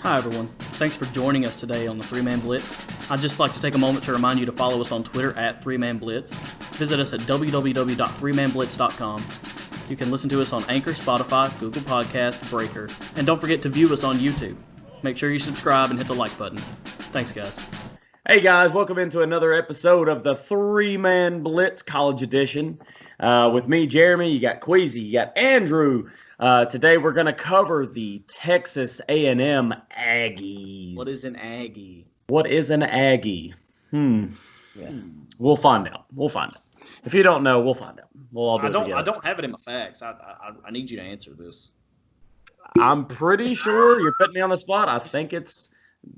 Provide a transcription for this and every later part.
Hi everyone, thanks for joining us today on the Man Blitz. I'd just like to take a moment to remind you to follow us on Twitter at Man Blitz. Visit us at www.3manblitz.com. You can listen to us on Anchor, Spotify, Google Podcast, Breaker, and don't forget to view us on YouTube. Make sure you subscribe and hit the like button. Thanks guys. Hey guys, welcome into another episode of the Man Blitz College Edition. With me, Jeremy, you got Kwesi, you got Andrew. Today we're going to cover the Texas A&M Aggies. What is an Aggie? What is an Aggie? We'll find out. If you don't know, we'll find out. We'll all do it together. I don't have it in my facts. I need you to answer this. I'm pretty sure you're putting me on the spot. I think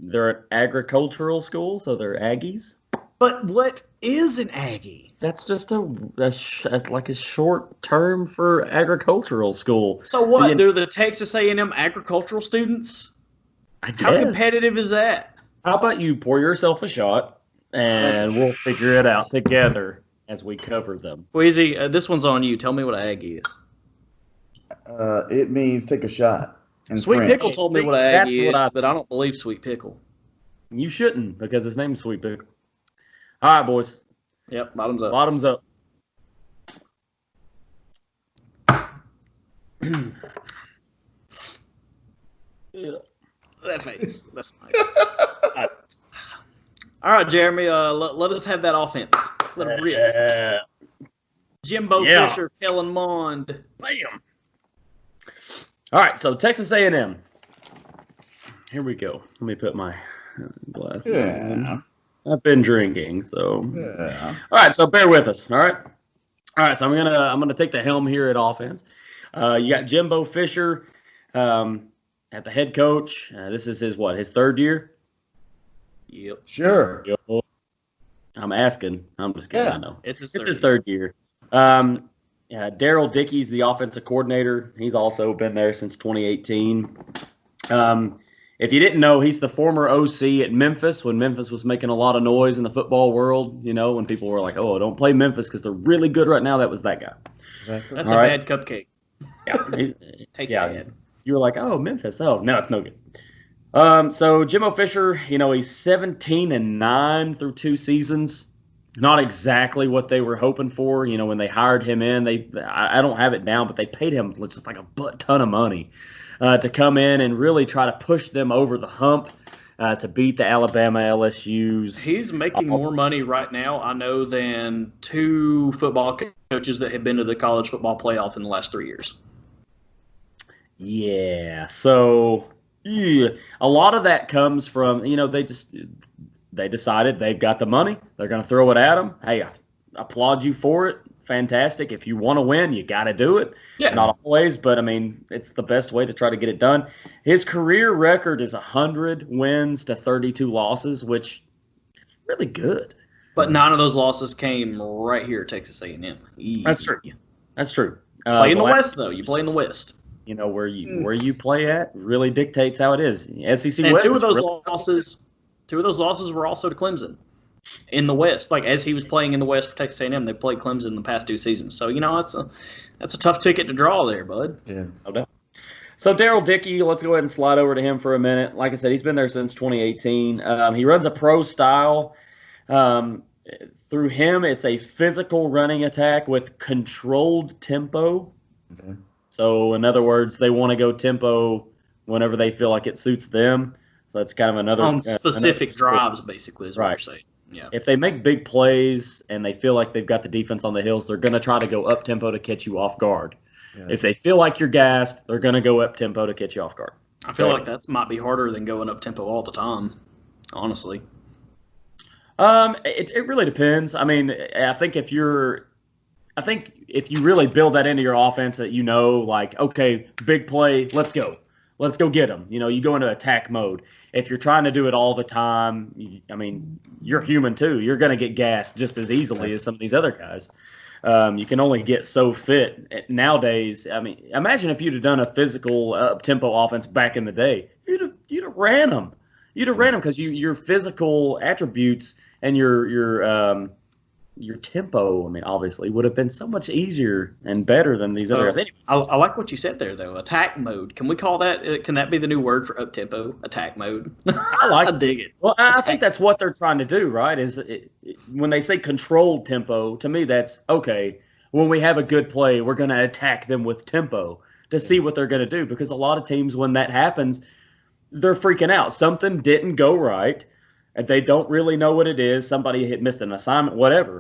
they're an agricultural school, so they're Aggies. But what is an Aggie? That's just like a short term for agricultural school. So what? They're the Texas A&M agricultural students? I guess. How competitive is that? How about you pour yourself a shot, and we'll figure it out together as we cover them. Kwesi, this one's on you. Tell me what an Aggie is. It means take a shot. Sweet French. Pickle told me what an Aggie is, but I don't believe Sweet Pickle. You shouldn't, because his name's Sweet Pickle. All right, boys. Yep, bottoms up. Bottoms up. That face. That's nice. All right, Jeremy, let us have that offense. Let it rip. Jimbo Fisher, Keller Mond. Bam. All right, so Texas A&M. Here we go. Let me put my glasses on. I've been drinking, so. Yeah. All right, so bear with us. All right. So I'm gonna take the helm here at offense. You got Jimbo Fisher at the head coach. This is his third year. Yep. Sure. I'm asking. I'm just kidding. Yeah. I know It's his third year. Daryl Dickey's the offensive coordinator. He's also been there since 2018. If you didn't know, he's the former OC at Memphis when Memphis was making a lot of noise in the football world. You know, when people were like, "Oh, don't play Memphis because they're really good right now." That was that guy. Exactly. That's bad cupcake. Yeah, Tastes bad. You were like, "Oh, Memphis. Oh, no, it's no good." So Jimbo Fisher, he's 17-9 through 2 seasons. Not exactly what they were hoping for. You know, when they hired him in, I don't have it down, but they paid him just like a butt ton of money to come in and really try to push them over the hump to beat the Alabama LSU's. He's making more money right now, I know, than 2 football coaches that have been to the college football playoff in the last 3 years. Yeah, so a lot of that comes from, they decided they've got the money. They're going to throw it at them. Hey, I applaud you for it. Fantastic. If you want to win, you got to do it. Yeah. Not always, but, it's the best way to try to get it done. His career record is 100 wins to 32 losses, which is really good. But 9 of those losses came right here at Texas A&M. That's true. That's true. Play in the West, though. You play in the West. You know, where you play at really dictates how it is. SEC And West 2 of those losses were also to Clemson in the West. Like, as he was playing in the West for Texas A&M, they played Clemson in the past 2 seasons. So, that's a tough ticket to draw there, bud. Yeah. Okay. So Daryl Dickey, let's go ahead and slide over to him for a minute. Like I said, he's been there since 2018. He runs a pro style. Through him, it's a physical running attack with controlled tempo. Okay. So, in other words, they want to go tempo whenever they feel like it suits them. So that's kind of another on specific drives, basically, is what you're saying. Yeah. If they make big plays and they feel like they've got the defense on the heels, they're going to try to go up tempo to catch you off guard. Yeah. If they feel like you're gassed, they're going to go up tempo to catch you off guard. I feel like that might be harder than going up tempo all the time, honestly. It really depends. I think if you really build that into your offense, that like, okay, big play, let's go get them. You go into attack mode. If you're trying to do it all the time, you're human too. You're going to get gassed just as easily as some of these other guys. You can only get so fit nowadays. Imagine if you'd have done a physical up-tempo offense back in the day. You'd have ran them. You'd have ran them because your physical attributes and your your tempo, I mean, obviously, would have been so much easier and better than these other guys. Anyway, I like what you said there, though. Attack mode. Can we call that? Can that be the new word for up tempo? Attack mode. I dig it. Well, I think that's what they're trying to do, right? When they say controlled tempo, to me, that's okay. When we have a good play, we're going to attack them with tempo to see what they're going to do. Because a lot of teams, when that happens, they're freaking out. Something didn't go right. And they don't really know what it is. Somebody had missed an assignment, whatever.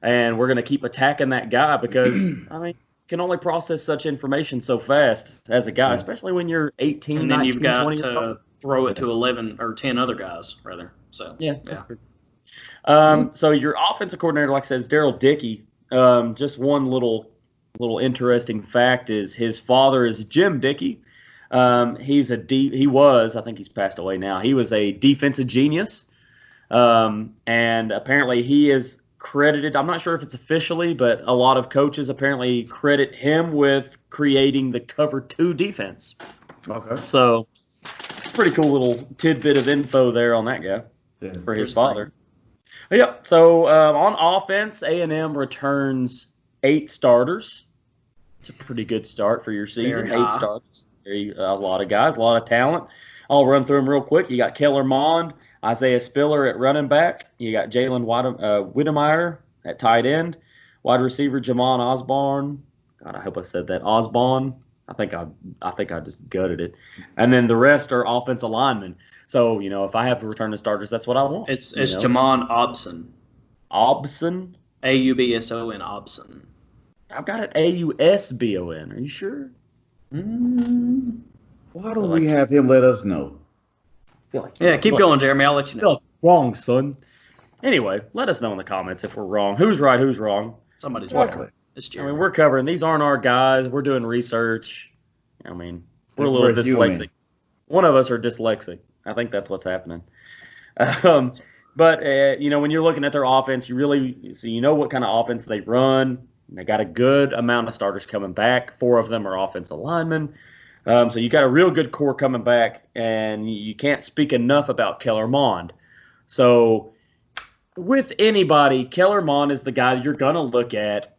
And we're going to keep attacking that guy because, I mean, you can only process such information so fast as a guy, especially when you're 18, and then 19, you've got 20 years to old. throw it to 11 or 10 other guys, rather. So Yeah. So your offensive coordinator, like I said, is Daryl Dickey. Just one little interesting fact is his father is Jim Dickey. He was, I think he's passed away now. He was a defensive genius. And apparently he is credited, I'm not sure if it's officially, but a lot of coaches apparently credit him with creating the cover 2 defense. Okay. So it's a pretty cool little tidbit of info there on that guy for his father. Yep. So on offense, A&M returns 8 starters. It's a pretty good start for your season. 8 starters. A lot of guys, a lot of talent. I'll run through them real quick. You got Keller Mond, Isaiah Spiller at running back. You got Jalen Whittemire at tight end. Wide receiver Jamon Osborne. God, I hope I said that. Osborne. I think I just gutted it. And then the rest are offensive linemen. So, if I have to return the starters, that's what I want. it's Jamon Obson. Obson? Aubson. Obson. I've got it Ausbon. Are you sure? Why don't we have him let us know? Yeah, keep going, Jeremy. I'll let you know. Wrong, son. Anyway, let us know in the comments if we're wrong. Who's right, who's wrong. Somebody's Exactly. wrong. It's I Jeremy. mean, we're covering. These aren't our guys. We're doing research. I mean, we're a little dyslexic. Human. One of us are dyslexic. I think that's what's happening. But when you're looking at their offense, you know what kind of offense they run. They got a good amount of starters coming back. 4 of them are offensive linemen. So you got a real good core coming back, and you can't speak enough about Keller Mond. So with anybody, Keller Mond is the guy you're going to look at.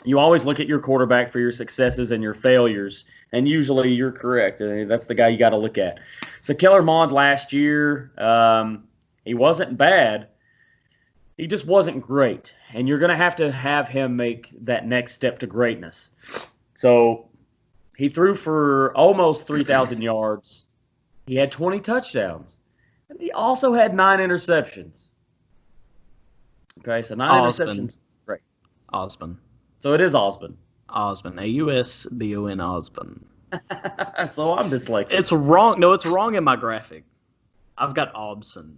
You always look at your quarterback for your successes and your failures, and usually you're correct. That's the guy you got to look at. So Keller Mond last year, he wasn't bad. He just wasn't great, and you're going to have him make that next step to greatness. So he threw for almost 3,000 yards. He had 20 touchdowns, and he also had 9 interceptions. Okay, so 9 interceptions. Great. Osborne. So it is Osborne. Osborne. Ausbon. Osborne. So I'm dyslexic. It's wrong. No, it's wrong in my graphic. I've got Obson.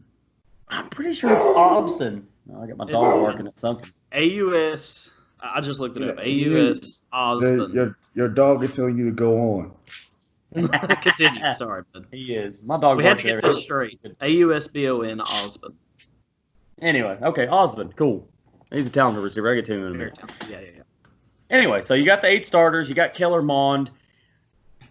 I'm pretty sure it's Obson. Oh, I got my dog barking at something. AUS. I just looked it up. AUS Osborne. Your dog is telling you to go on. Continue. Sorry, bud. He is. My dog We had barks to get every- this straight. AUSBON Osborne. Anyway, okay, Osborne. Cool. He's a talented receiver. I get to him in a minute. Yeah. Anyway, so you got the 8 starters. You got Keller Mond.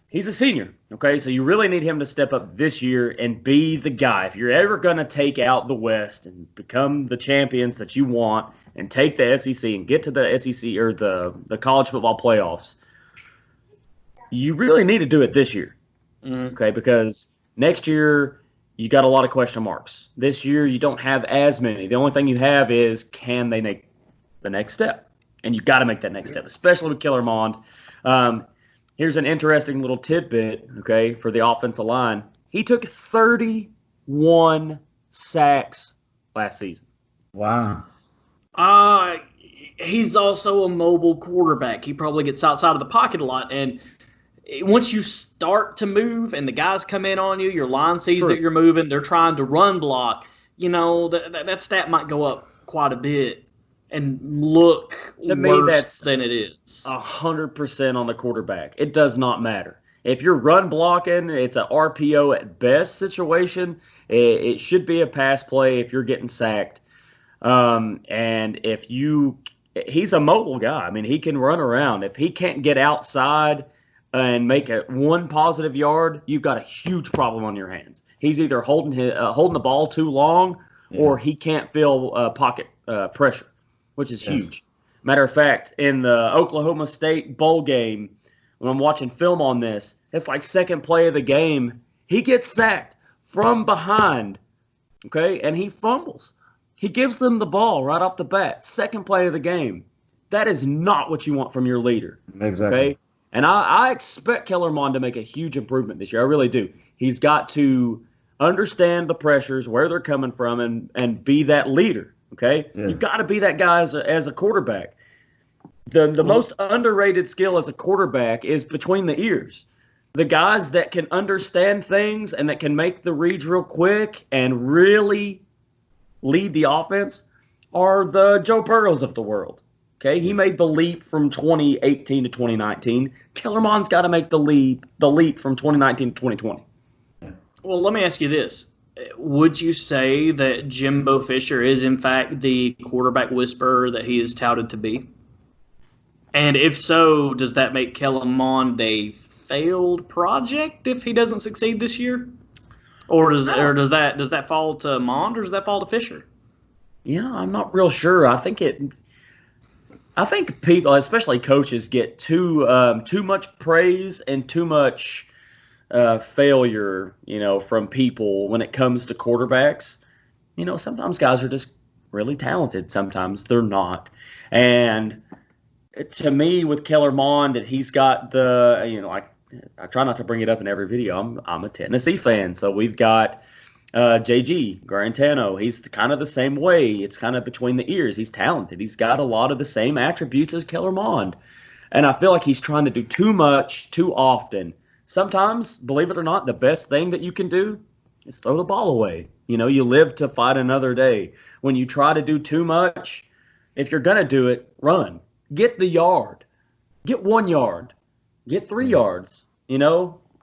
He's a senior, okay? So you really need him to step up this year and be the guy. If you're ever going to take out the West and become the champions that you want and take the SEC and get to the SEC or the college football playoffs, you really need to do it this year, okay? Because next year you got a lot of question marks. This year you don't have as many. The only thing you have is can they make the next step? And you got to make that next step, especially with Keller Mond. Here's an interesting little tidbit, okay, for the offensive line. He took 31 sacks last season. Wow. He's also a mobile quarterback. He probably gets outside of the pocket a lot. And once you start to move and the guys come in on you, your line sees that you're moving, they're trying to run block, that stat might go up quite a bit and look To me, worse that's than it is. 100% on the quarterback. It does not matter. If you're run blocking, it's an RPO at best situation. It should be a pass play if you're getting sacked. And he's a mobile guy. I mean, he can run around. If he can't get outside and make one positive yard, you've got a huge problem on your hands. He's either holding the ball too long or he can't fill pocket pressure, which is huge. Matter of fact, in the Oklahoma State bowl game, when I'm watching film on this, it's like second play of the game. He gets sacked from behind, okay, and he fumbles. He gives them the ball right off the bat. Second play of the game. That is not what you want from your leader. Exactly. Okay? And I expect Keller Mond to make a huge improvement this year. I really do. He's got to understand the pressures, where they're coming from, and be that leader. Okay? Yeah. You've got to be that guy as a quarterback. The most underrated skill as a quarterback is between the ears. The guys that can understand things and that can make the reads real quick and really lead the offense are the Joe Burrows of the world. Okay, he made the leap from 2018 to 2019. Keller Mond's got to make the leap from 2019 to 2020. Well, let me ask you this. Would you say that Jimbo Fisher is, in fact, the quarterback whisperer that he is touted to be? And if so, does that make Keller Mond a failed project if he doesn't succeed this year? Or does that fall to Mond, or does that fall to Fisher? I'm not real sure. I think people, especially coaches, get too much praise and too much failure, from people when it comes to quarterbacks. Sometimes guys are just really talented. Sometimes they're not. And to me, with Keller Mond, that he's got the, I try not to bring it up in every video. I'm a Tennessee fan, so we've got JG Garantano. He's kind of the same way. It's kind of between the ears. He's talented. He's got a lot of the same attributes as Keller Mond, and I feel like he's trying to do too much too often. Sometimes, believe it or not, the best thing that you can do is throw the ball away. You live to fight another day. When you try to do too much, if you're gonna do it, run. Get the yard. Get 1 yard. Get 3 yards,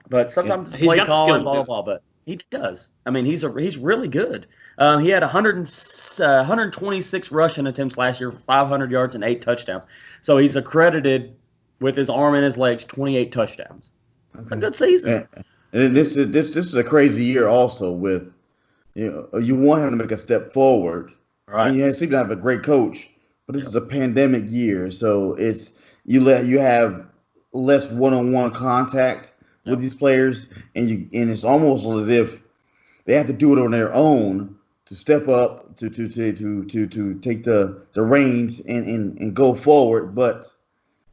But sometimes he's play got the skill, blah, but he does. I mean, he's really good. He had 126 rushing attempts last year, 500 yards and 8 touchdowns. So he's accredited with his arm and his legs, 28 touchdowns. That's a good season. And this is a crazy year also with, you want him to make a step forward. Right. And you seem to have a great coach, but this is a pandemic year. So you have less one-on-one contact with these players, and it's almost as if they have to do it on their own to step up to take the reins and go forward. But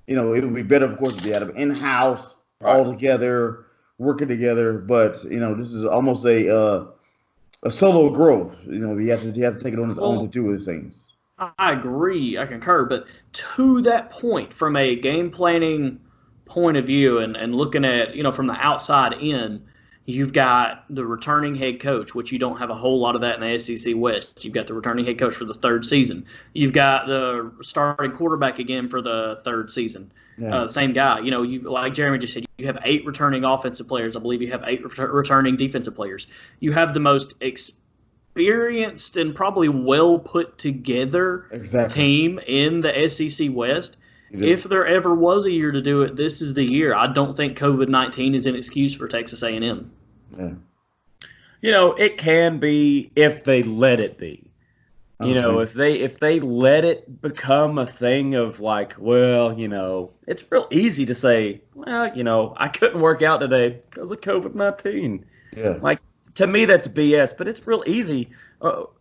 it would be better, of course, to be out of in-house all together, working together. But this is almost a solo growth. He has to take it on his own to do these things. I agree. I concur. But to that point, from a game planning point of view and looking at, from the outside in, you've got the returning head coach, which you don't have a whole lot of that in the SEC West. You've got the returning head coach for the third season. You've got the starting quarterback again for the third season. The same guy. You like Jeremy just said, you have 8 returning offensive players. I believe you have 8 returning defensive players. You have the most experienced and probably well put together team in the SEC West. If there ever was a year to do it, this is the year. I don't think COVID-19 is an excuse for Texas A&M. Yeah. It can be if they let it be. If they let it become a thing of like, it's real easy to say, I couldn't work out today because of COVID-19. Yeah. Like, to me, that's BS, but it's real easy.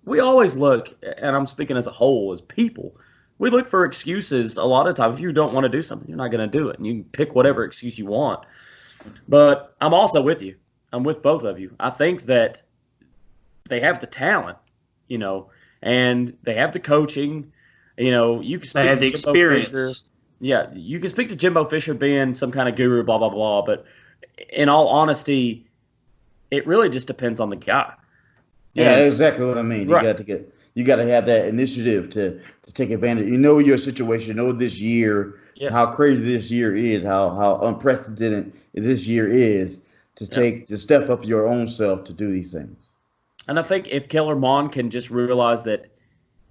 We always look, and I'm speaking as a whole, as people, we look for excuses a lot of times. If you don't want to do something, you're not going to do it, and you can pick whatever excuse you want. But I'm also with you. I'm with both of you. I think that they have the talent, and they have the coaching. You can speak they have the experience. Fisher. Yeah, you can speak to Jimbo Fisher being some kind of guru, blah, blah, blah. But in all honesty, it really just depends on the guy. Yeah, that's exactly what I mean. You got to have that initiative to take advantage. Your situation. This year, how crazy this year is, how unprecedented this year is to step up your own self to do these things. And I think if Keller Mond can just realize that,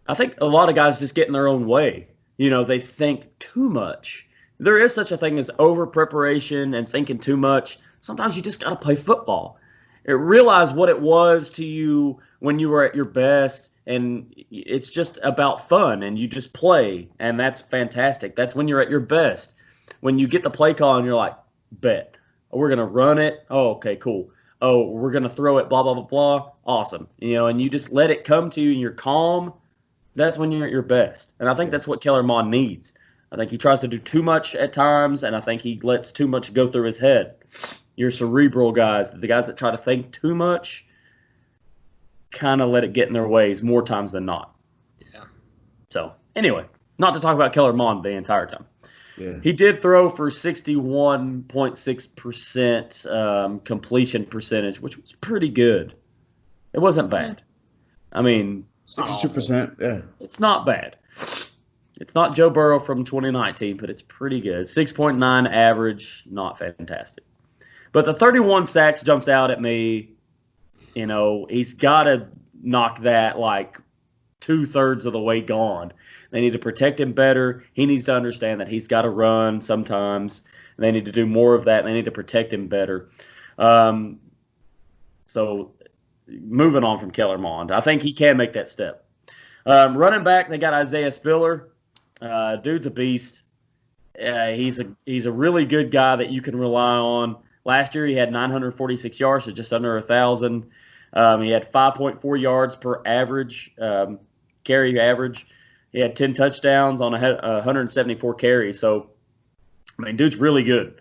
I think a lot of guys just get in their own way. They think too much. There is such a thing as over preparation and thinking too much. Sometimes you just got to play football. Realize what it was to you when you were at your best and it's just about fun, and you just play, and that's fantastic. That's when you're at your best. When you get the play call and you're like, bet. We're going to run it. Oh, okay, cool. Oh, we're going to throw it, blah, blah, blah, blah. Awesome. And you just let it come to you and you're calm. That's when you're at your best. And I think that's what Keller Mond needs. I think he tries to do too much at times, and I think he lets too much go through his head. Your cerebral guys, the guys that try to think too much, kind of let it get in their ways more times than not. Yeah. So, anyway, not to talk about Keller Mond the entire time. Yeah. He did throw for 61.6% completion percentage, which was pretty good. It wasn't bad. I mean, 62%. Yeah. it's not bad. It's not Joe Burrow from 2019, but it's pretty good. 6.9 average, not fantastic. But the 31 sacks jumps out at me. He's got to knock that like 2/3 of the way gone. They need to protect him better. He needs to understand that he's got to run sometimes. They need to do more of that. They need to protect him better. So moving on from Keller Mond, I think he can make that step. Running back, they got Isaiah Spiller. Dude's a beast. He's a really good guy that you can rely on. Last year he had 946 yards, so just under 1,000. He had 5.4 yards per average carry average. He had 10 touchdowns on 174 carries. So, I mean, dude's really good.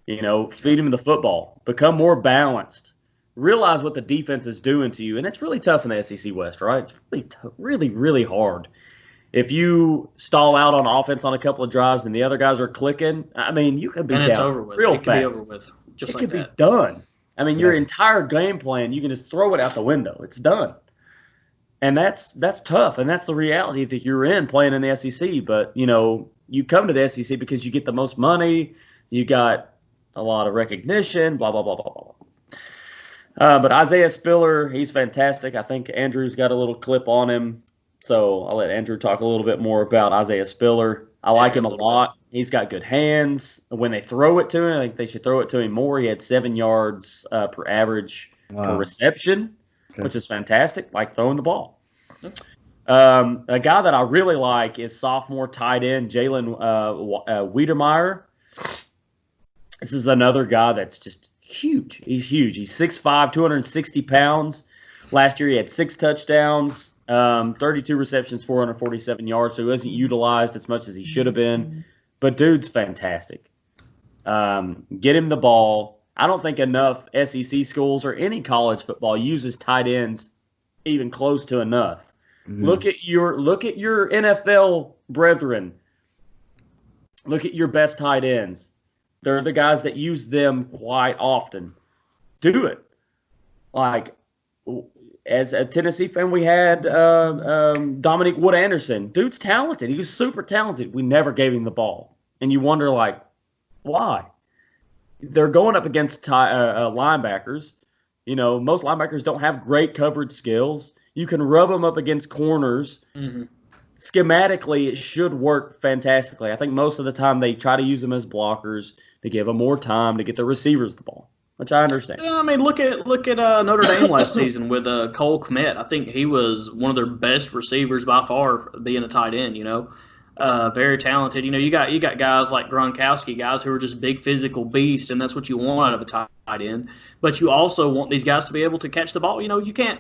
Feed him the football. Become more balanced. Realize what the defense is doing to you. And it's really tough in the SEC West, right? It's really, really hard. If you stall out on offense on a couple of drives and the other guys are clicking, I mean, you could be and down it's over with. real it fast. Could be over with just it like could that. be done. I mean, your entire game plan, you can just throw it out the window. It's done. And that's tough, and that's the reality that you're in playing in the SEC. But, you come to the SEC because you get the most money, you got a lot of recognition, blah, blah, blah, blah, blah. But Isaiah Spiller, he's fantastic. I think Andrew's got a little clip on him, so I'll let Andrew talk a little bit more about Isaiah Spiller. I like him a lot. He's got good hands. When they throw it to him, I think they should throw it to him more. He had 7 yards per average per reception, which is fantastic, like throwing the ball. A guy that I really like is sophomore tight end Jalen Wiedemeyer. This is another guy that's just huge. He's huge. He's 6'5", 260 pounds. Last year he had 6 touchdowns, 32 receptions, 447 yards, so he wasn't utilized as much as he should have been. But dude's fantastic. Get him the ball. I don't think enough SEC schools or any college football uses tight ends even close to enough. Mm-hmm. Look at your NFL brethren. Look at your best tight ends. They're the guys that use them quite often. Do it. Like, as a Tennessee fan, we had Dominique Wood-Anderson. Dude's talented. He was super talented. We never gave him the ball. And you wonder, like, why? They're going up against linebackers. Most linebackers don't have great coverage skills. You can rub them up against corners. Mm-hmm. Schematically, it should work fantastically. I think most of the time they try to use them as blockers to give them more time to get the receivers the ball, which I understand. Yeah, I mean, look at Notre Dame last season with Cole Kmet. I think he was one of their best receivers by far, being a tight end. Very talented. You got guys like Gronkowski, guys who are just big physical beasts, and that's what you want out of a tight end. But you also want these guys to be able to catch the ball. You can't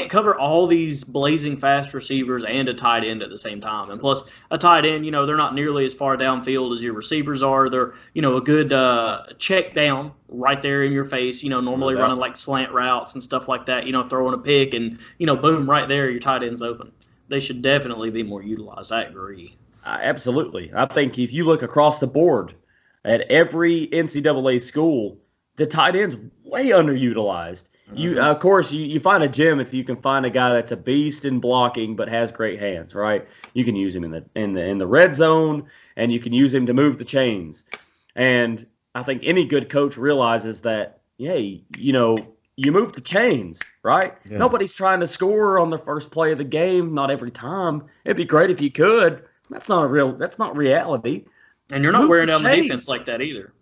cover all these blazing fast receivers and a tight end at the same time. And plus, a tight end, they're not nearly as far downfield as your receivers are. They're a good check down right there in your face. Normally running like slant routes and stuff like that. Throwing a pick and boom, right there, your tight end's open. They should definitely be more utilized. I agree. Absolutely. I think if you look across the board at every NCAA school, the tight end's way underutilized. Mm-hmm. Of course, you find a gem if you can find a guy that's a beast in blocking but has great hands, right? You can use him in the red zone, and you can use him to move the chains. And I think any good coach realizes that, you move the chains, right? Yeah. Nobody's trying to score on the first play of the game, not every time. It'd be great if you could. That's not reality. And you're not wearing down the defense like that either.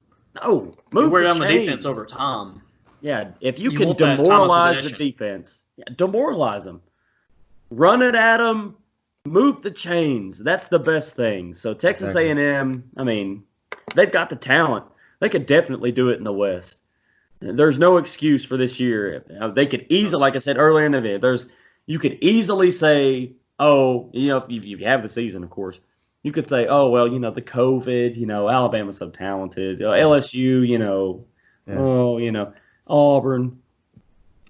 No, you wear down the defense over time. Yeah, if you can demoralize the defense, demoralize them. Run it at them. Move the chains. That's the best thing. So Texas A&M, I mean, they've got the talent. They could definitely do it in the West. There's no excuse for this year. They could easily, like I said earlier in the video, you could easily say, oh, if you have the season, of course, you could say, oh, well, the COVID, Alabama's so talented. LSU, Auburn.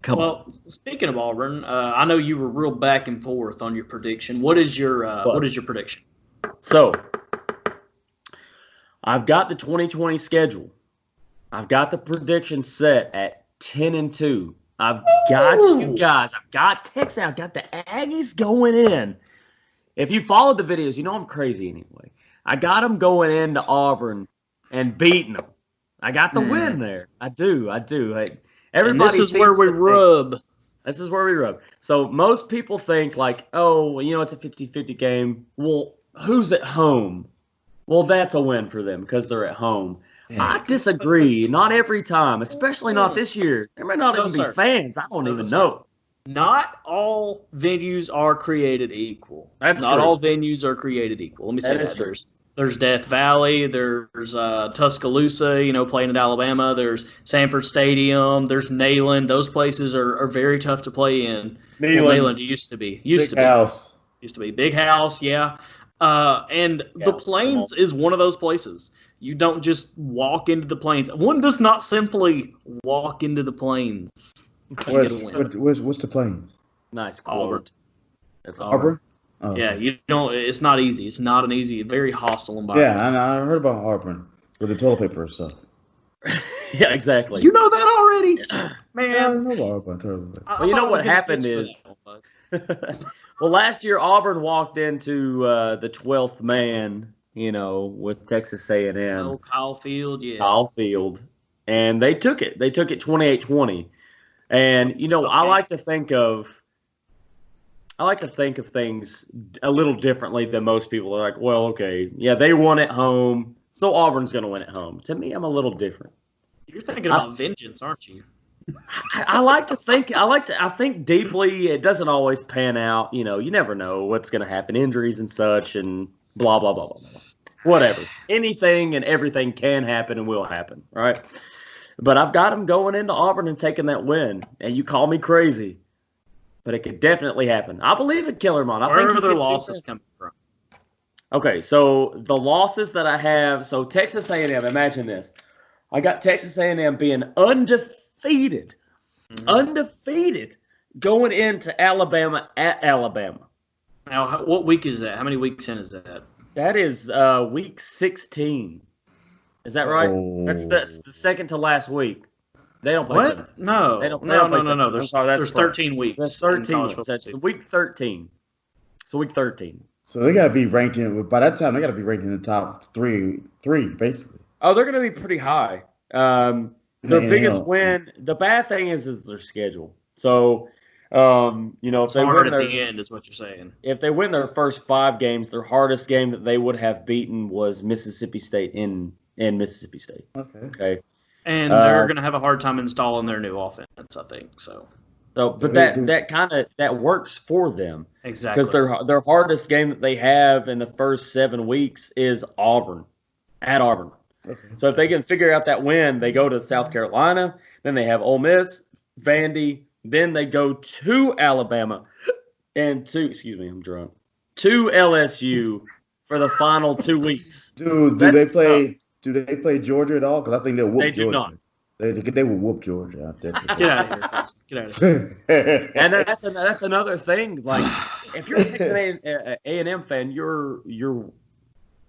Well, speaking of Auburn, I know you were real back and forth on your prediction. What is your prediction? So, I've got the 2020 schedule. I've got the prediction set at 10-2. I've got you guys. I've got Texas. I've got the Aggies going in. If you followed the videos, I'm crazy anyway. I got them going into Auburn and beating them. I got the win there. I do. Everybody. This is where we rub. This is where we rub. So most people think like, oh, it's a 50-50 game. Well, who's at home? Well, that's a win for them because they're at home. Yeah. I disagree. Not every time, especially not this year. There might not even be fans. I don't even know. Not all venues are created equal. Not all venues are created equal. Let me say that. There's Death Valley. There's Tuscaloosa, playing at Alabama. There's Sanford Stadium. There's Neyland. Those places are very tough to play in. Neyland used to be. Used to be. Big House, yeah. And the Plains is one of those places. You don't just walk into the Plains. One does not simply walk into the Plains. What's the Plains? Nice. Auburn. That's Auburn? Oh. Yeah, it's not easy. It's not an easy, very hostile environment. Yeah, and I heard about Auburn with the toilet paper and stuff. Yeah, exactly. You know that already? Man. Yeah, I know about Auburn. Well, you know what happened is... Well, last year Auburn walked into the 12th man, with Texas A&M. Oh, Kyle Field, yeah. Kyle Field. And they took it. They took it 28-20. And, I like to think of things a little differently than most people. Are like, well, okay, yeah, they won at home, so Auburn's going to win at home. To me, I'm a little different. You're thinking about vengeance, aren't you? I think deeply. It doesn't always pan out. You never know what's going to happen, injuries and such, and blah, blah, blah, blah, blah. Whatever. Anything and everything can happen and will happen, right? But I've got them going into Auburn and taking that win. And you call me crazy, but it could definitely happen. I believe in Keller Mond. Where are their losses coming from? Okay, so the losses that I have, so Texas A&M, imagine this. I got Texas A&M being undefeated going into Alabama at Alabama. Now, what week is that? How many weeks in is that? That is week 16. Is that right? Oh. That's the second to last week. They don't play. What? No. No. There's 13 weeks. There's 13 weeks. That's week 13. So week 13. So they got to be ranked by that time, they got to be ranked in the top three, basically. Oh, they're going to be pretty high. Their biggest win. The bad thing is their schedule. So, if they win at the end, is what you're saying. If they win their first 5 games, their hardest game that they would have beaten was Mississippi State in Mississippi State. Okay. And they're going to have a hard time installing their new offense, I think. But that works for them. Exactly. Because their hardest game that they have in the first 7 weeks is Auburn, at Auburn. Okay. So if they can figure out that win, they go to South Carolina, then they have Ole Miss, Vandy, then they go to Alabama, and to LSU for the final 2 weeks. Dude, do they play Georgia at all? Because I think they'll whoop Georgia. They do not. They will whoop Georgia out there. Get out of here. And that's another thing. Like, if you're an A&M fan, you're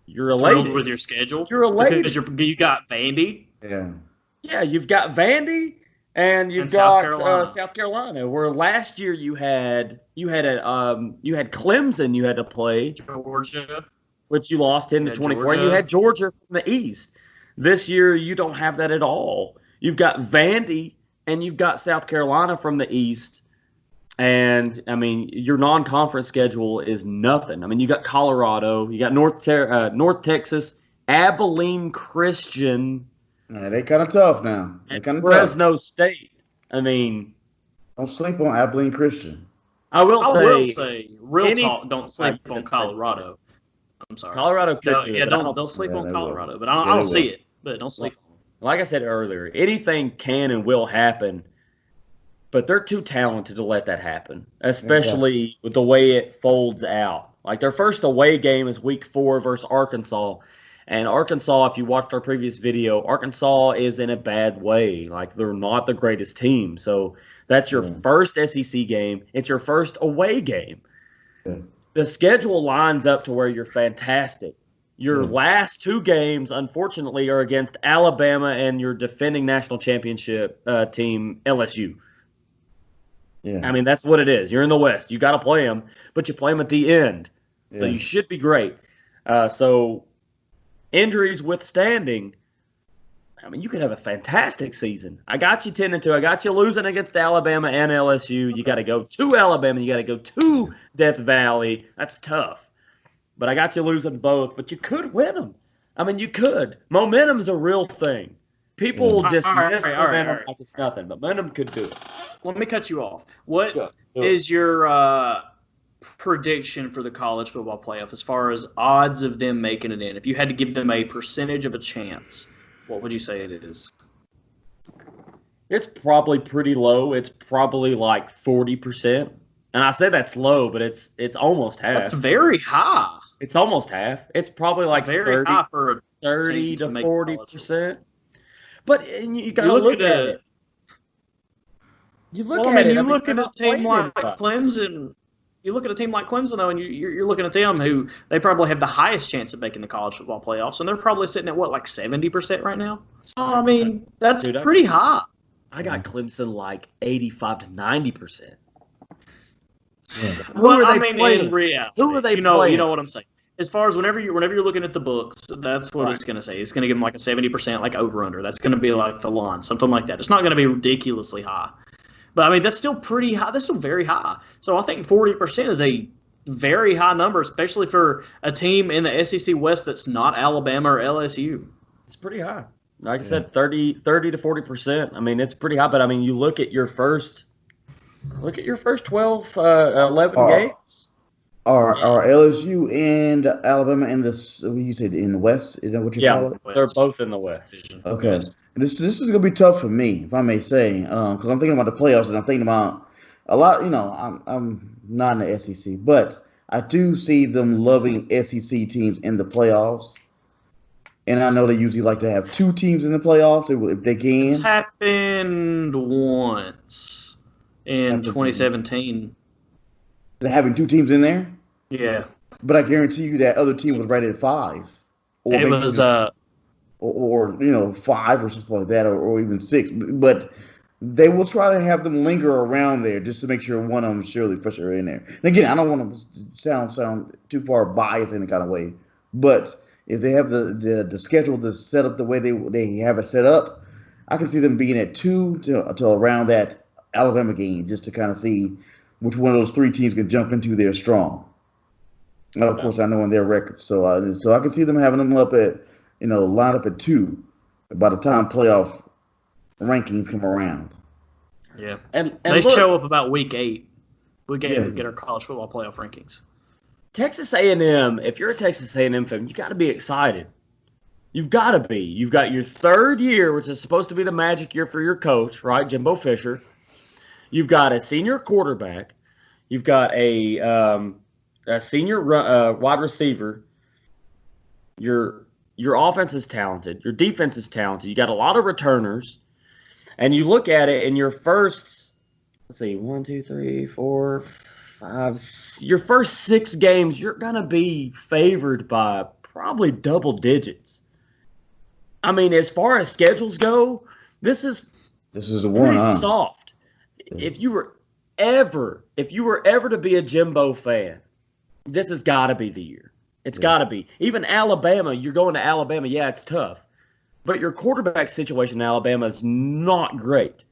elated with your schedule. You're elated because you got Vandy. Yeah. Yeah, you've got Vandy and you've got South Carolina. Where last year you had Clemson you had to play, Georgia, which you lost 10-24. And you had Georgia from the East. This year you don't have that at all. You've got Vandy and you've got South Carolina from the East. And, I mean, your non-conference schedule is nothing. I mean, you got Colorado, you got North Texas, Abilene Christian. Yeah, they kind of tough now. And Fresno State. I mean, don't sleep on Abilene Christian. I will say, real talk, don't sleep on Colorado. I'm sorry. Colorado could No, do yeah, it. Don't sleep on Colorado. Will. But I don't see it. But don't sleep on them. Like I said earlier, anything can and will happen, but they're too talented to let that happen, especially with the way it folds out. Like their first away game is week 4 versus Arkansas. And Arkansas, if you watched our previous video, Arkansas is in a bad way. Like they're not the greatest team. So that's your first SEC game. It's your first away game. Yeah. The schedule lines up to where you're fantastic. Your last 2 games, unfortunately, are against Alabama and your defending national championship team, LSU. Yeah. I mean, that's what it is. You're in the West. You got to play them, but you play them at the end. So you should be great. So injuries withstanding, I mean, you could have a fantastic season. I got you 10-2. I got you losing against Alabama and LSU. You got to go to Alabama. You got to go to Death Valley. That's tough. But I got you losing both. But you could win them. I mean, you could. Momentum is a real thing. People dismiss momentum like it's nothing. But momentum could do it. Let me cut you off. What is your prediction for the college football playoff as far as odds of them making it in? If you had to give them a percentage of a chance, what would you say it is? It's probably pretty low. It's probably like 40%. And I said that's low, but it's almost half. That's very high. It's almost half. It's probably like very high for a 30 to 40%. But you got to look at it. You look at it. You look at a team like Clemson. You look at a team like Clemson, though, and you're looking at them, who they probably have the highest chance of making the college football playoffs, and they're probably sitting at like 70% right now. So I mean, that's pretty high. I got Clemson like 85 to 90%. Yeah. Well, I mean, in reality, who are they playing? You know what I'm saying. As far as whenever you're looking at the books, that's what it's going to say. It's going to give them like a 70% like over under. That's going to be like the line, something like that. It's not going to be ridiculously high. But, I mean, that's still pretty high. That's still very high. So I think 40% is a very high number, especially for a team in the SEC West that's not Alabama or LSU. It's pretty high. Like I said, 30 to 40%. I mean, it's pretty high. But, I mean, you look at your first 12, 11 games. Are LSU and Alabama in this? What you said in the West? Is that what you call it? They're both in the West. Okay, this is gonna be tough for me, if I may say, because I'm thinking about the playoffs and I'm thinking about a lot. You know, I'm not in the SEC, but I do see them loving SEC teams in the playoffs, and I know they usually like to have 2 teams in the playoffs if they can. It's happened once in 2017. They're having 2 teams in there. Yeah, but I guarantee you that other team was right at 5. Or it was or 5 or something like that, or even 6. But they will try to have them linger around there just to make sure one of them surely Fisher in there. And again, I don't want to sound too far biased in any kind of way, but if they have the schedule to set up the way they have it set up, I can see them being at 2 to around that Alabama game just to kind of see which one of those 3 teams can jump into their strong. Now, of course, I know in their record, so I can see them having them up at line up at 2 by the time playoff rankings come around. Yeah, and they show up about week 8. We get our college football playoff rankings. Texas A&M. If you're a Texas A&M fan, you got to be excited. You've got to be. You've got your 3rd year, which is supposed to be the magic year for your coach, right, Jimbo Fisher. You've got a senior quarterback. You've got a senior wide receiver. Your offense is talented. Your defense is talented. You got a lot of returners. And you look at it in your first, 1, 2, 3, 4, 5. Your first 6 games, you're going to be favored by probably double digits. I mean, as far as schedules go, this is the one, pretty soft. If you were ever to be a Jimbo fan, this has got to be the year. It's got to be. Even Alabama, you're going to Alabama. Yeah, it's tough. But your quarterback situation in Alabama is not great.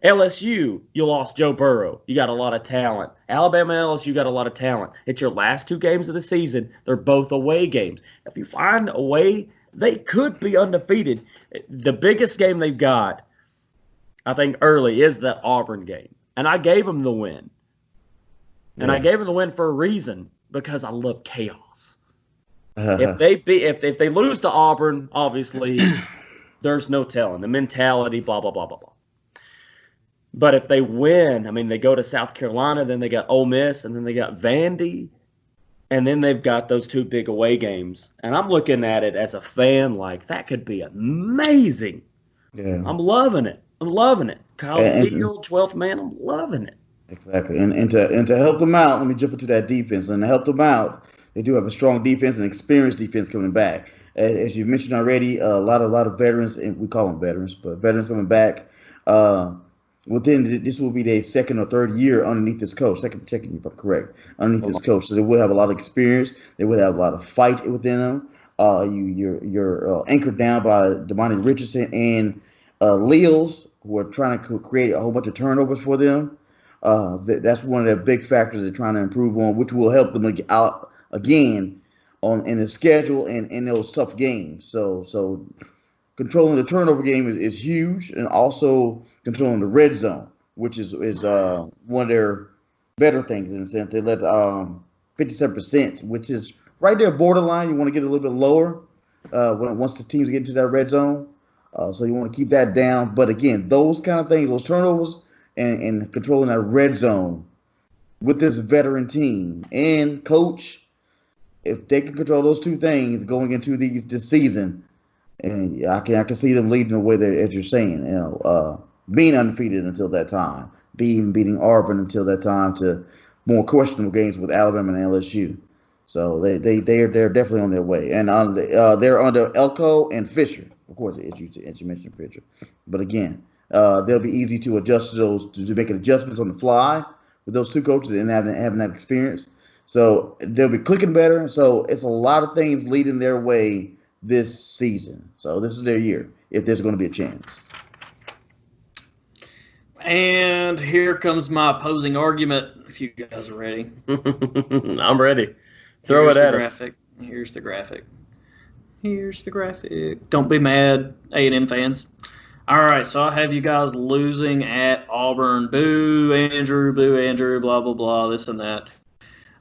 LSU, you lost Joe Burrow. You got a lot of talent. Alabama and LSU got a lot of talent. It's your last 2 games of the season. They're both away games. If you find a way, they could be undefeated. The biggest game they've got, I think, early is that Auburn game. And I gave them the win. And I gave them the win for a reason, because I love chaos. If they lose to Auburn, obviously, there's no telling. The mentality, blah, blah, blah, blah, blah. But if they win, I mean, they go to South Carolina, then they got Ole Miss, and then they got Vandy, and then they've got those 2 big away games. And I'm looking at it as a fan like, that could be amazing. Yeah. I'm loving it. Kyle Field, 12th man, I'm loving it. Exactly. And to help them out, let me jump into that defense. And to help them out, they do have a strong defense and experienced defense coming back. As you mentioned already, a lot of veterans, and we call them veterans, but veterans coming back. This will be their second or third year underneath this coach. Second year, if I'm correct, underneath this coach. So they will have a lot of experience. They will have a lot of fight within them. You're anchored down by Damani Richardson and Leals, who are trying to create a whole bunch of turnovers for them. That's one of the big factors they're trying to improve on, which will help them out again in the schedule and in those tough games. So controlling the turnover game is huge, and also controlling the red zone, which is one of their better things in the sense they let 57%, which is right there borderline. You want to get a little bit lower once the teams get into that red zone. So you want to keep that down. But again, those kind of things, those turnovers and controlling that red zone with this veteran team and coach, if they can control those 2 things going into this season, and I can see them leading the way there, as you're saying, being undefeated until that time, beating Auburn until that time, to more questionable games with Alabama and LSU. So they're definitely on their way, and they're under Elko and Fisher, of course, as you mentioned Fisher. But again, they'll be easy to adjust to those, to make adjustments on the fly with those 2 coaches and having that experience. So they'll be clicking better. So it's a lot of things leading their way this season. So this is their year, if there's going to be a chance. And here comes my opposing argument, if you guys are ready. I'm ready. Throw it at us. Here's the graphic. Don't be mad, A&M fans. All right, so I have you guys losing at Auburn. Boo, Andrew, blah, blah, blah, this and that.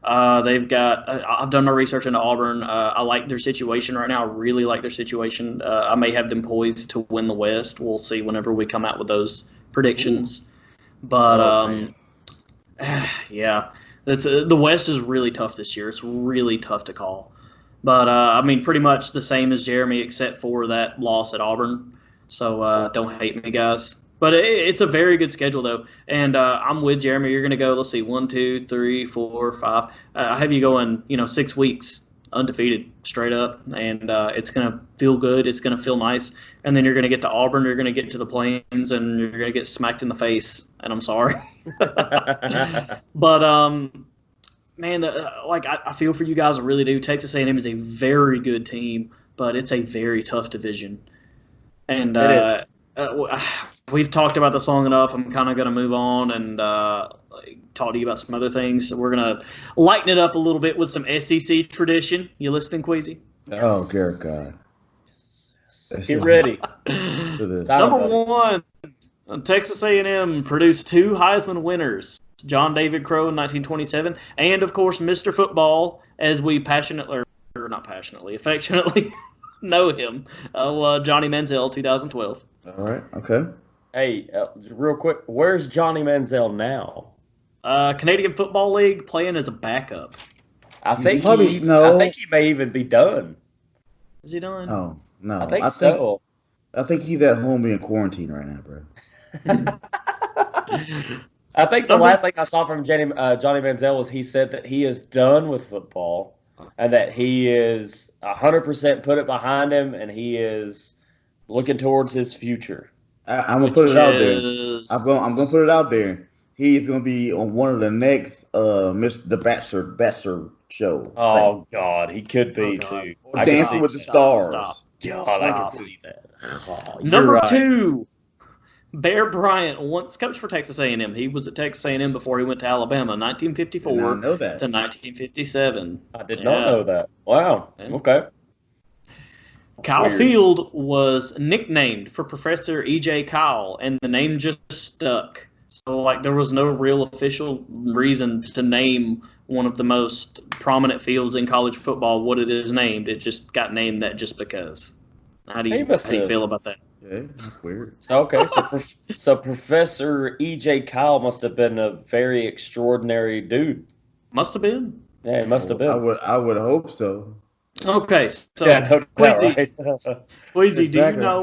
I've done my research into Auburn. I like their situation right now. I really like their situation. I may have them poised to win the West. We'll see whenever we come out with those predictions. But, yeah, the West is really tough this year. It's really tough to call. But, I mean, pretty much the same as Jeremy, except for that loss at Auburn. So don't hate me, guys. But it's a very good schedule, though. And I'm with Jeremy. You're going to go, let's see, 1, 2, 3, 4, 5. I have you going, 6 weeks undefeated straight up. And it's going to feel good. It's going to feel nice. And then you're going to get to Auburn. You're going to get to the Plains, and you're going to get smacked in the face. And I'm sorry. But, man, I feel for you guys. I really do. Texas A&M is a very good team, but it's a very tough division. And it is. We've talked about this long enough. I'm kind of going to move on and talk to you about some other things. So we're going to lighten it up a little bit with some SEC tradition. You listening, Kwesi? Oh, dear God. Get ready. Number 1, Texas A&M produced 2 Heisman winners, John David Crow in 1927, and, of course, Mr. Football, as we affectionately know him, Johnny Manziel, 2012. All right. Okay. Hey, real quick, where's Johnny Manziel now? Canadian Football League, playing as a backup. I think he may even be done. Is he done? Oh no, I think so. I think he's at home being quarantined right now, bro. I think the last thing I saw from Johnny Manziel was he said that he is done with football and that he is 100% put it behind him and he is looking towards his future. I'm gonna put it out there. I'm gonna put it out there. He is gonna be on one of the next the Bachelor show. Oh God, he could be too. Dancing with the Stars. God, I can see that. Oh, Number 2, Bear Bryant once coached for Texas A&M. He was at Texas A&M before he went to Alabama, 1954 to 1957. I did not know that. Wow. Okay. Kyle Field was nicknamed for Professor E.J. Kyle, and the name just stuck. So, like, there was no real official reason to name one of the most prominent fields in college football what it is named. It just got named that just because. How do you feel about that? Okay, that's weird. Okay, so Professor E.J. Kyle must have been a very extraordinary dude. Must have been. Yeah, it must have been. I would hope so. Okay, so Yeah, no doubt, Kwesi, right? Kwesi, Exactly, that's kinda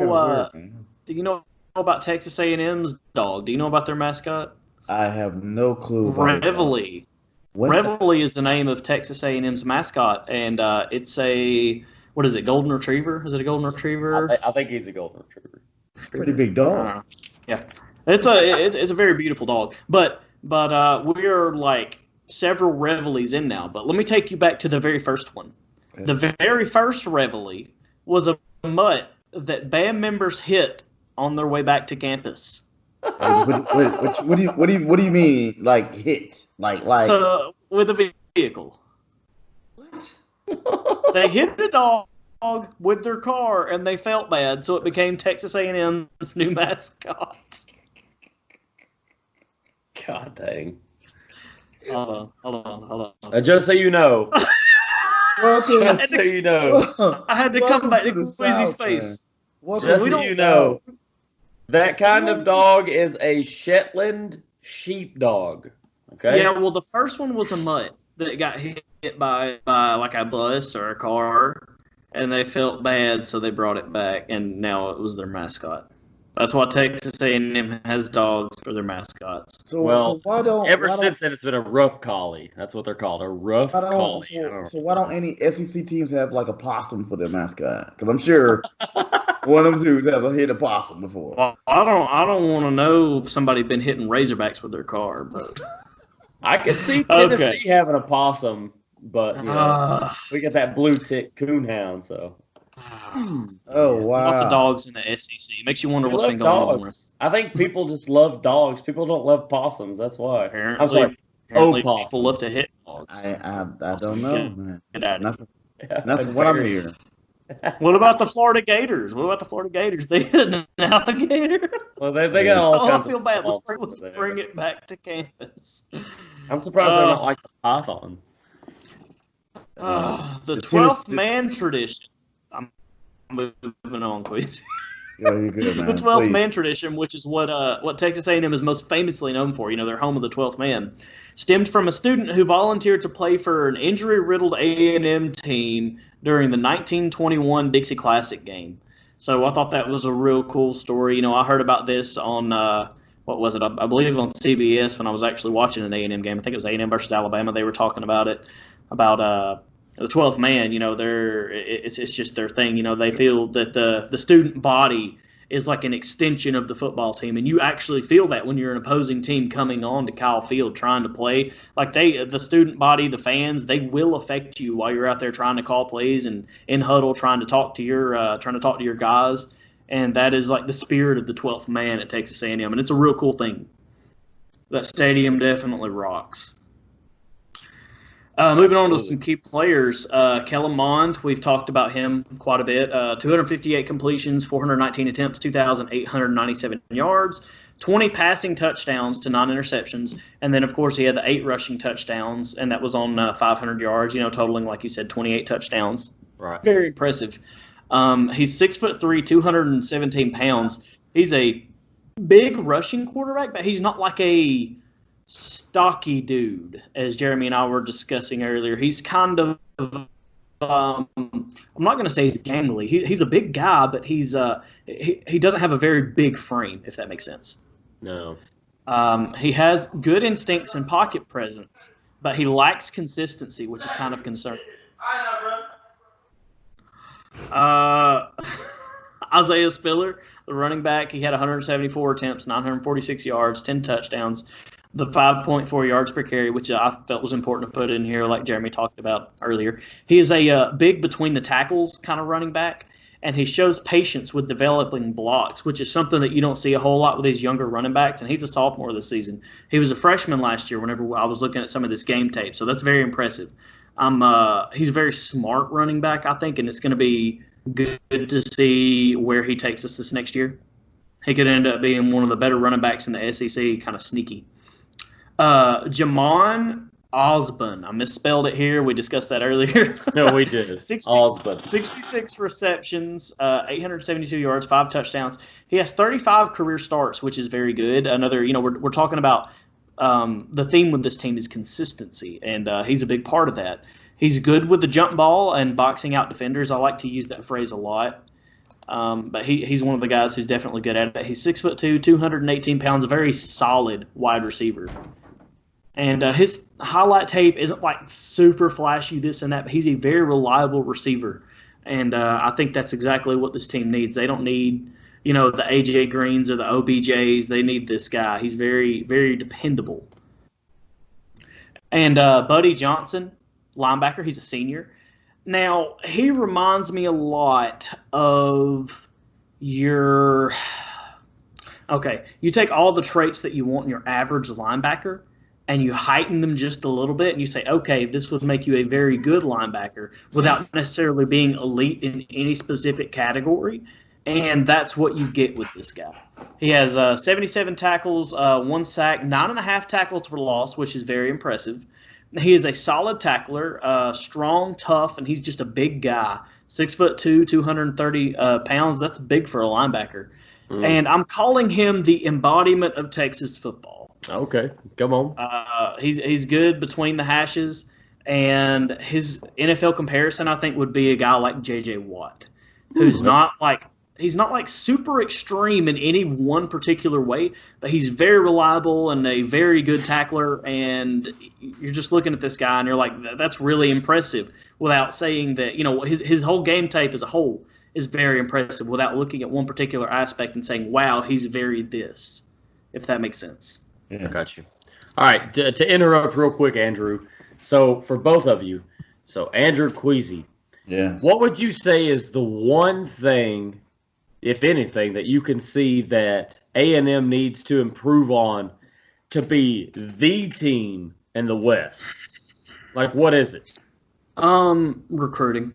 weird, do you know about Texas A&M's dog? Do you know about their mascot? I have no clue. About Reveille. What? Reveille is the name of Texas A&M's mascot, and it's a what is it? Golden Retriever? Is it a Golden Retriever? I think he's a golden retriever. Pretty big dog. Yeah, it's a very beautiful dog, but we're like several Reveilles in now. But let me take you back to the very first one. Okay. The very first Reveille was a mutt that band members hit on their way back to campus. What do you mean? Like hit? Like so with a vehicle. What? They hit the dog with their car, and they felt bad, so it became Texas A&M's new mascot. God dang! Hold on. Just so you know. Just so you know. I had to come back to Kwesi's face. Just so you know. That kind of dog is a Shetland sheepdog. Okay. Yeah, well, the first one was a mutt that got hit by like a bus or a car, and they felt bad, so they brought it back, and now it was their mascot. That's why Texas A&M has dogs for their mascots. So ever since then it's been a rough collie. That's what they're called, a rough collie. So why don't any SEC teams have like a possum for their mascot? Because I'm sure one of them dudes has hit a possum before. Well, I don't want to know if somebody been hitting Razorbacks with their car, but I could see Tennessee having a possum, but you know, we got that blue tick coonhound, so. Oh wow! Lots of dogs in the SEC. Makes you wonder what's been going on. I think people just love dogs. People don't love possums. That's why. I'm sorry. People love to hit dogs. I don't know, man. Nothing. What I'm hearing. What about the Florida Gators? They hit an alligator. Well, they got all kinds of. I feel bad. Let's bring it back to campus. I'm surprised they don't like the python. The 12th man tradition. I'm moving on, please. Yeah, you're good, man. The 12th man tradition, which is what Texas A&M is most famously known for. You know, they're home of the 12th man. Stemmed from a student who volunteered to play for an injury-riddled A&M team during the 1921 Dixie Classic game. So I thought that was a real cool story. You know, I heard about this on what was it? I believe on CBS when I was actually watching an A&M game. I think it was A&M versus Alabama. They were talking about it, about the 12th man. You know, it's just their thing. You know, they feel that the student body is like an extension of the football team, and you actually feel that when you're an opposing team coming on to Kyle Field trying to play. Like the student body, the fans, they will affect you while you're out there trying to call plays and in huddle trying to talk to your guys. And that is like the spirit of the 12th man at Texas A&M, and it's a real cool thing. That stadium definitely rocks. Moving on to some key players, Keller Mond, we've talked about him quite a bit. 258 completions, 419 attempts, 2,897 yards, 20 passing touchdowns to 9 interceptions, and then, of course, he had the 8 rushing touchdowns, and that was on 500 yards, you know, totaling, like you said, 28 touchdowns. Right. Very impressive. He's 6'3", 217 pounds. He's a big rushing quarterback, but he's not like a stocky dude, as Jeremy and I were discussing earlier. He's kind of I'm not going to say he's gangly. He's a big guy, but he doesn't have a very big frame, if that makes sense. No. He has good instincts and pocket presence, but he lacks consistency, which is kind of concerning. Isaiah Spiller, the running back, he had 174 attempts, 946 yards, 10 touchdowns. The 5.4 yards per carry, which I felt was important to put in here, like Jeremy talked about earlier. He is a big between the tackles kind of running back, and he shows patience with developing blocks, which is something that you don't see a whole lot with these younger running backs, and he's a sophomore this season. He was a freshman last year whenever I was looking at some of this game tape, so that's very impressive. He's a very smart running back, I think, and it's going to be good to see where he takes us this next year. He could end up being one of the better running backs in the SEC, kind of sneaky. Jamon Osborne. I misspelled it here. We discussed that earlier. No, we did. Osborne. 66 receptions, 872 yards, 5 touchdowns. He has 35 career starts, which is very good. Another, we're talking about the theme with this team is consistency, and he's a big part of that. He's good with the jump ball and boxing out defenders. I like to use that phrase a lot. But he's one of the guys who's definitely good at it. He's 6'2", 218 pounds, a very solid wide receiver. And his highlight tape isn't like super flashy, this and that, but he's a very reliable receiver. And I think that's exactly what this team needs. They don't need, the A.J. Greens or the OBJs. They need this guy. He's very, very dependable. And Buddy Johnson, linebacker, he's a senior. Now, he reminds me a lot of your – okay, you take all the traits that you want in your average linebacker and you heighten them just a little bit and you say, okay, this would make you a very good linebacker without necessarily being elite in any specific category. And that's what you get with this guy. He has 77 tackles, 1 sack, 9.5 tackles for loss, which is very impressive. He is a solid tackler, strong, tough, and he's just a big guy. 6'2", 230 pounds. That's big for a linebacker. And I'm calling him the embodiment of Texas football. Okay, come on. He's good between the hashes, and his NFL comparison, I think, would be a guy like J.J. Watt, who's not like super extreme in any one particular way, but he's very reliable and a very good tackler. And you're just looking at this guy and you're like, that's really impressive, without saying that, his whole game tape as a whole is very impressive, without looking at one particular aspect and saying, wow, he's very this, if that makes sense. Yeah. I got you. All right, to interrupt real quick, Andrew. So for both of you, Andrew, Kwesi, what would you say is the one thing, if anything, that you can see that A&M needs to improve on to be the team in the West? Like, what is it? Recruiting.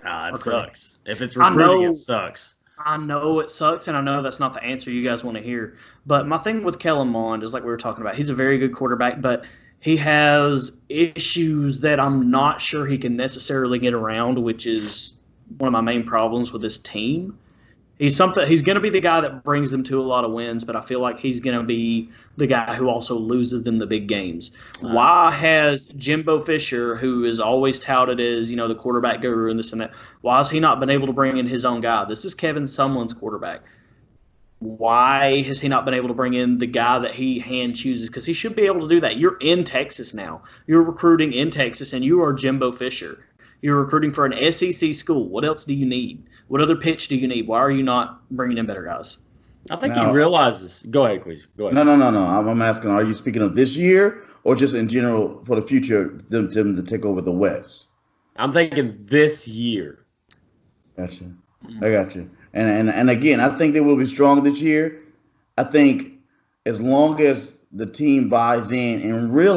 It sucks. If it's recruiting, it sucks. I know it sucks, and I know that's not the answer you guys want to hear. But my thing with Keller Mond is like we were talking about. He's a very good quarterback, but he has issues that I'm not sure he can necessarily get around, which is one of my main problems with this team. He's going to be the guy that brings them to a lot of wins, but I feel like he's going to be the guy who also loses them the big games. Why has Jimbo Fisher, who is always touted as, the quarterback guru and this and that, why has he not been able to bring in his own guy? This is Kevin Sumlin's quarterback. Why has he not been able to bring in the guy that he hand chooses? Because he should be able to do that. You're in Texas now. You're recruiting in Texas, and you are Jimbo Fisher. You're recruiting for an SEC school. What else do you need? What other pitch do you need? Why are you not bringing in better guys? I think he realizes. Go ahead, please. Go ahead. No. I'm asking, are you speaking of this year or just in general for the future, them to take over the West? I'm thinking this year. Gotcha. I got you. And again, I think they will be strong this year. I think as long as the team buys in and really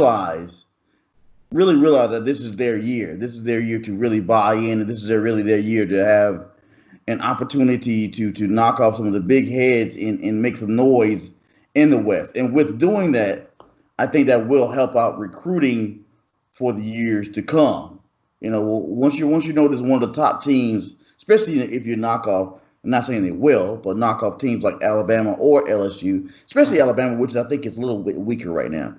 realize that this is their year. This is their year to really buy in, and this is really their year to have an opportunity to knock off some of the big heads and make some noise in the West. And with doing that, I think that will help out recruiting for the years to come. Once you know this is one of the top teams, especially if you knock off, I'm not saying they will, but knock off teams like Alabama or LSU, especially Alabama, which I think is a little bit weaker right now.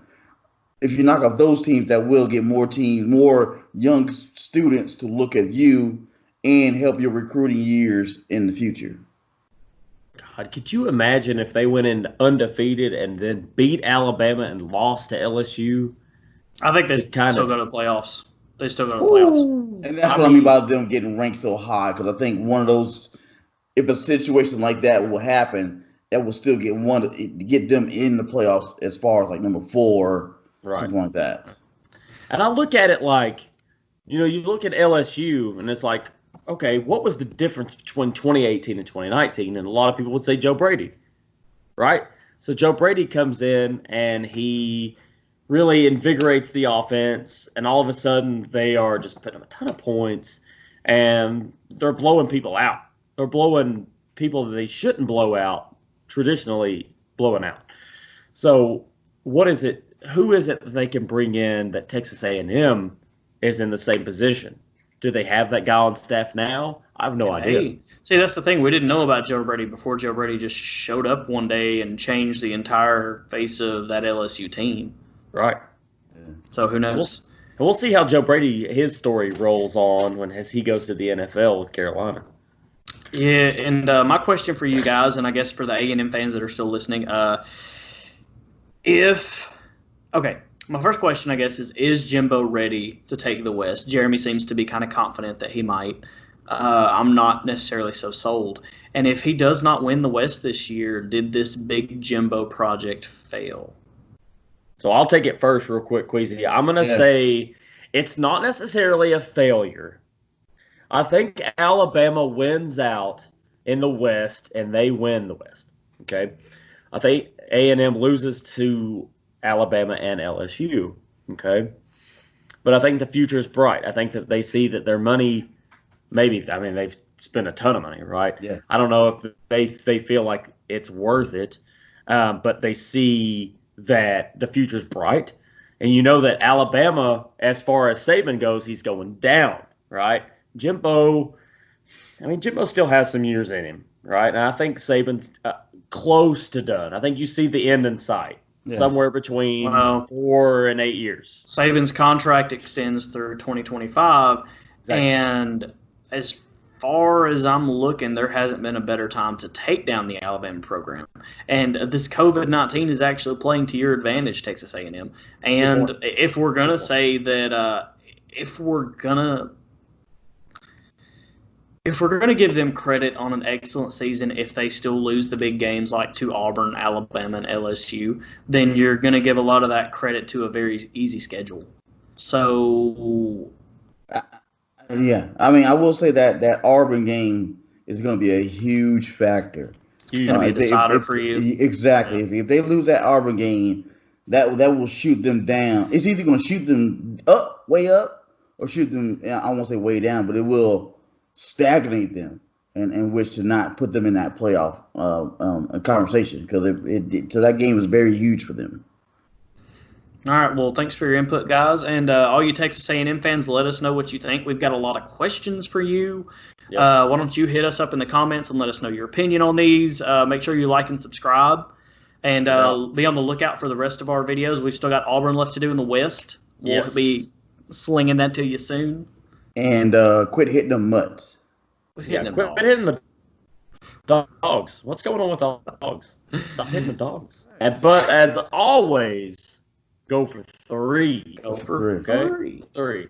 If you knock off those teams, that will get more young students to look at you and help your recruiting years in the future. God, could you imagine if they went in undefeated and then beat Alabama and lost to LSU? I think they still go to the playoffs. They still go to the playoffs. And that's what I mean by them getting ranked so high, because I think one of those, if a situation like that will happen, that will still get them in the playoffs as far as like number 4. Right. Something like that. And I look at it like, you look at LSU and it's like, okay, what was the difference between 2018 and 2019? And a lot of people would say Joe Brady, right? So Joe Brady comes in and he really invigorates the offense, and all of a sudden they are just putting up a ton of points and they're blowing people out. They're blowing people that they shouldn't blow out traditionally blowing out. So what is it? Who is it that they can bring in that Texas A&M is in the same position? Do they have that guy on staff now? I have no idea. See, that's the thing. We didn't know about Joe Brady before Joe Brady just showed up one day and changed the entire face of that LSU team. Right. So who knows? We'll see how Joe Brady, his story rolls on as he goes to the NFL with Carolina. Yeah, and my question for you guys, and I guess for the A&M fans that are still listening, my first question, I guess, is Jimbo ready to take the West? Jeremy seems to be kind of confident that he might. I'm not necessarily so sold. And if he does not win the West this year, did this big Jimbo project fail? So I'll take it first real quick, Kwesi. I'm going to say it's not necessarily a failure. I think Alabama wins out in the West, and they win the West. Okay? I think A&M loses to Alabama and LSU. Okay? But I think the future is bright. I think that they see that their money they've spent a ton of money, right? Yeah. I don't know if they feel like it's worth it, but they see that the future's bright. And you know that Alabama, as far as Saban goes, he's going down, right? Jimbo still has some years in him, right? And I think Saban's close to done. I think you see the end in sight, somewhere between 4 and 8 years. Saban's contract extends through 2025, Exactly. And as far as I'm looking, there hasn't been a better time to take down the Alabama program. And this COVID-19 is actually playing to your advantage, Texas A&M. And if we're going to say that if we're going to give them credit on an excellent season, if they still lose the big games like to Auburn, Alabama, and LSU, then you're going to give a lot of that credit to a very easy schedule. So yeah, I mean, I will say that Auburn game is going to be a huge factor. It's going to be a decider for you. Exactly. Yeah. If they lose that Auburn game, that will shoot them down. It's either going to shoot them way up, or shoot them, I won't say way down, but it will stagnate them and which to not put them in that playoff conversation, because so that game was very huge for them. All right, well, thanks for your input, guys. And all you Texas A&M fans, let us know what you think. We've got a lot of questions for you. Yep. Why don't you hit us up in the comments and let us know your opinion on these. Make sure you like and subscribe. And be on the lookout for the rest of our videos. We've still got Auburn left to do in the West. We'll be slinging that to you soon. And quit hitting them mutts. Quit hitting the dogs. What's going on with the dogs? Stop hitting the dogs. But as always, go for 3. Go for 3. 3.